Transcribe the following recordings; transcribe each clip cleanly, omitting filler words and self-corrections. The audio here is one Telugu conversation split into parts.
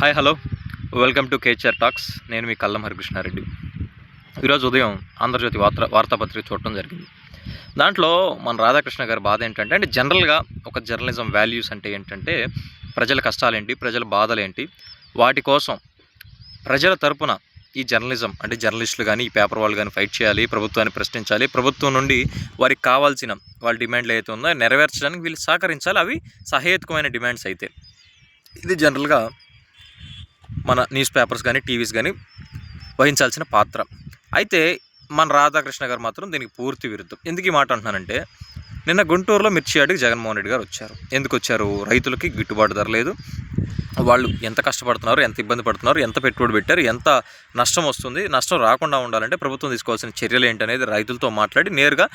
హాయ్ హలో వెల్కమ్ టు కేచర్ టాక్స్. నేను మీ కల్లం హరికృష్ణారెడ్డి. ఈరోజు ఉదయం ఆంధ్రజ్యోతి వార్తాపత్రిక చూడటం జరిగింది. దాంట్లో మన రాధాకృష్ణ గారి బాధ ఏంటంటే జనరల్గా ఒక జర్నలిజం వాల్యూస్ అంటే ఏంటంటే ప్రజల కష్టాలేంటి, ప్రజల బాధలేంటి, వాటి కోసం ప్రజల తరపున ఈ జర్నలిజం అంటే జర్నలిస్టులు కానీ ఈ పేపర్ వాళ్ళు కానీ ఫైట్ చేయాలి, ప్రభుత్వాన్ని ప్రశ్నించాలి, ప్రభుత్వం నుండి వారికి కావాల్సిన వాళ్ళ డిమాండ్లు ఏదైతే ఉందో నెరవేర్చడానికి వీళ్ళు సహకరించాలి. అవి సహేతుకమైన డిమాండ్స్ అయితే ఇది జనరల్గా మన న్యూస్ పేపర్స్ కానీ టీవీస్ కానీ వహించాల్సిన పాత్ర. అయితే మన రాధాకృష్ణ గారు మాత్రం దీనికి పూర్తి విరుద్ధం. ఎందుకు ఈ మాట అంటున్నానంటే, నిన్న గుంటూరులో మిర్చి యార్డుకి జగన్మోహన్ రెడ్డి గారు వచ్చారు. ఎందుకు వచ్చారు? రైతులకి గిట్టుబాటు ధర లేదు, వాళ్ళు ఎంత కష్టపడుతున్నారు, ఎంత ఇబ్బంది పడుతున్నారు, ఎంత పెట్టుబడి పెట్టారు, ఎంత నష్టం వస్తుంది, నష్టం రాకుండా ఉండాలంటే ప్రభుత్వం తీసుకోవాల్సిన చర్యలు ఏంటనేది రైతులతో మాట్లాడి నేరుగా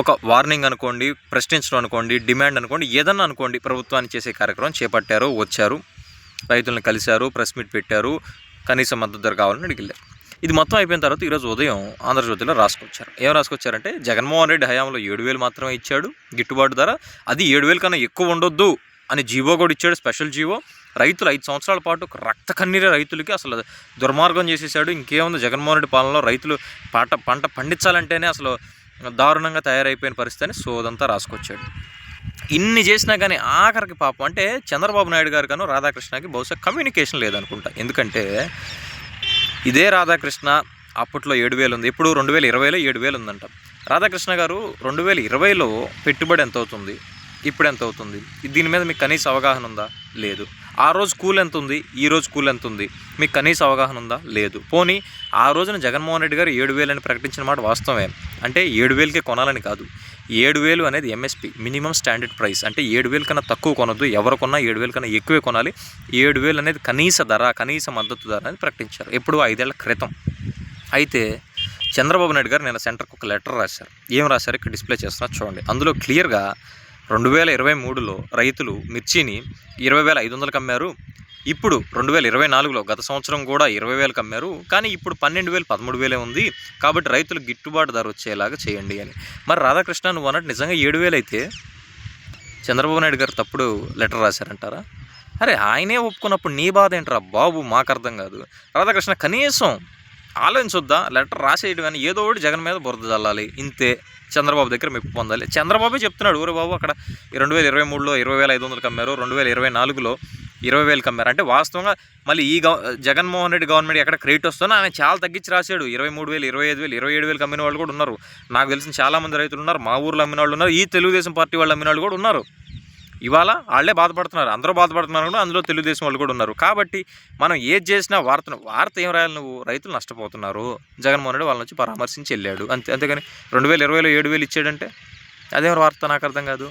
ఒక వార్నింగ్ అనుకోండి, ప్రశ్నించడం అనుకోండి, డిమాండ్ అనుకోండి, ఏదన్నా అనుకోండి, ప్రభుత్వాన్ని చేసే కార్యక్రమం చేపట్టారు. వచ్చారు, రైతులను కలిశారు, ప్రెస్ మీట్ పెట్టారు, కనీస మద్దతు ధర కావాలని అడిగారు. ఇది మొత్తం అయిపోయిన తర్వాత ఈరోజు ఉదయం ఆంధ్రజ్యోతిలో రాసుకొచ్చారు. ఏం రాసుకొచ్చారంటే, జగన్మోహన్ రెడ్డి హయాంలో 7,000 మాత్రమే ఇచ్చాడు గిట్టుబాటు ధర, అది 7,000 కన్నా ఎక్కువ ఉండొద్దు అని జీవో కూడా ఇచ్చాడు, స్పెషల్ జీవో. రైతులు 5 సంవత్సరాల పాటు రక్త కన్నీరే రైతులకి అసలు దుర్మార్గం చేసేసాడు. ఇంకేముంది, జగన్మోహన్ రెడ్డి పాలనలో రైతులు పంట పండించాలంటేనే అసలు దారుణంగా తయారైపోయిన పరిస్థితి అని సోదంతా రాసుకొచ్చాడు. ఇన్ని చేసినా కానీ ఆఖరికి పాపం అంటే చంద్రబాబు నాయుడు గారు కానీ రాధాకృష్ణకి బహుశా కమ్యూనికేషన్ లేదనుకుంటా. ఎందుకంటే ఇదే రాధాకృష్ణ అప్పట్లో 7,000 ఉంది, ఇప్పుడు 2020లో 7,000 ఉందంట. రాధాకృష్ణ గారు 2020లో పెట్టుబడి ఎంత అవుతుంది, ఇప్పుడు ఎంత అవుతుంది, దీని మీద మీకు కనీస అవగాహన ఉందా? లేదు. ఆ రోజు కూల్ ఎంత ఉంది, ఈ రోజు కూల్ ఎంత ఉంది, మీకు కనీస అవగాహన ఉందా? లేదు. పోనీ ఆ రోజున జగన్మోహన్ రెడ్డి గారు 7,000 అని ప్రకటించిన మాట వాస్తవమే. అంటే 7,000కే కొనాలని కాదు, 7,000 అనేది ఎంఎస్పి, మినిమం స్టాండర్డ్ ప్రైస్. అంటే 7,000 కన్నా తక్కువ కొనొద్దు, ఎవరు కొన్నా 7,000 కన్నా ఎక్కువే కొనాలి. 7,000 అనేది కనీస ధర, కనీస మద్దతు ధర అనేది ప్రకటించారు, ఎప్పుడు 5 ఏళ్ల క్రితం. అయితే చంద్రబాబు నాయుడు గారు నిన్న సెంటర్కి ఒక లెటర్ రాశారు. ఏం రాశారు ఇక్కడ డిస్ప్లే చేస్తున్నారు చూడండి. అందులో క్లియర్గా 2023లో రైతులు మిర్చిని 20,500కి అమ్మారు, ఇప్పుడు 2024లో గత సంవత్సరం కూడా 20,000కి అమ్మారు, కానీ ఇప్పుడు 12,000 13,000 ఉంది, కాబట్టి రైతులు గిట్టుబాటు ధర వచ్చేలాగా చేయండి అని. మరి రాధాకృష్ణ నువ్వు అన్నట్టు నిజంగా 7,000 అయితే చంద్రబాబు నాయుడు గారు తప్పుడు లెటర్ రాశారంటారా? అరే ఆయనే ఒప్పుకున్నప్పుడు నీ బాధ ఏంట్రా బాబు, మాకు అర్థం కాదు. రాధాకృష్ణ కనీసం ఆలోచించొద్దా? లెటర్ రాసేయడం కానీ ఏదో ఒకటి జగన్ మీద బురద చల్లాలి, ఇంతే. చంద్రబాబు దగ్గర మెప్పు పొందాలి. చంద్రబాబే చెప్తున్నాడు, ఊరే బాబు అక్కడ 2023లో 20,500కి అమ్మారు, 2024లో 20,000కి అమ్మారు. అంటే వాస్తవంగా మళ్ళీ ఈ జగన్మోహన్ రెడ్డి గవర్నమెంట్ ఎక్కడ క్రెడిట్ వస్తుందో ఆయన చాలా తగ్గించి రాశాడు. 23,000, 25,000, 27,000కి అమ్మిన వాళ్ళు కూడా ఉన్నారు. నాకు తెలిసిన చాలామంది రైతులు ఉన్నారు, మా ఊర్లో అమ్మిన వాళ్ళు ఉన్నారు, ఈ తెలుగుదేశం పార్టీ వాళ్ళు అమ్మిన వాళ్ళు కూడా ఉన్నారు. ఇవాళ వాళ్ళే బాధపడుతున్నారు, అందరూ బాధపడుతున్నారు కూడా, అందులో తెలుగుదేశం వాళ్ళు కూడా ఉన్నారు. కాబట్టి మనం ఏది చేసినా వార్త ఏం రాయాలి? నువ్వు రైతులు నష్టపోతున్నారు, జగన్మోహన్ రెడ్డి వాళ్ళ నుంచి పరామర్శించి వెళ్ళాడు, అంతేగాని 2020లో 7,000 ఇచ్చాడంటే అదేం వార్త? నాకు అర్థం కాదు.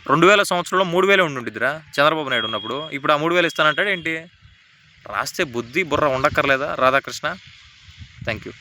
2000 సంవత్సరంలో 3,000 ఉండిద్దిరా చంద్రబాబు నాయుడు ఉన్నప్పుడు, ఇప్పుడు ఆ 3,000 ఇస్తానంటాడు ఏంటి? రాస్తే బుద్ధి బుర్ర ఉండక్కర్లేదా రాధాకృష్ణ? Thank you.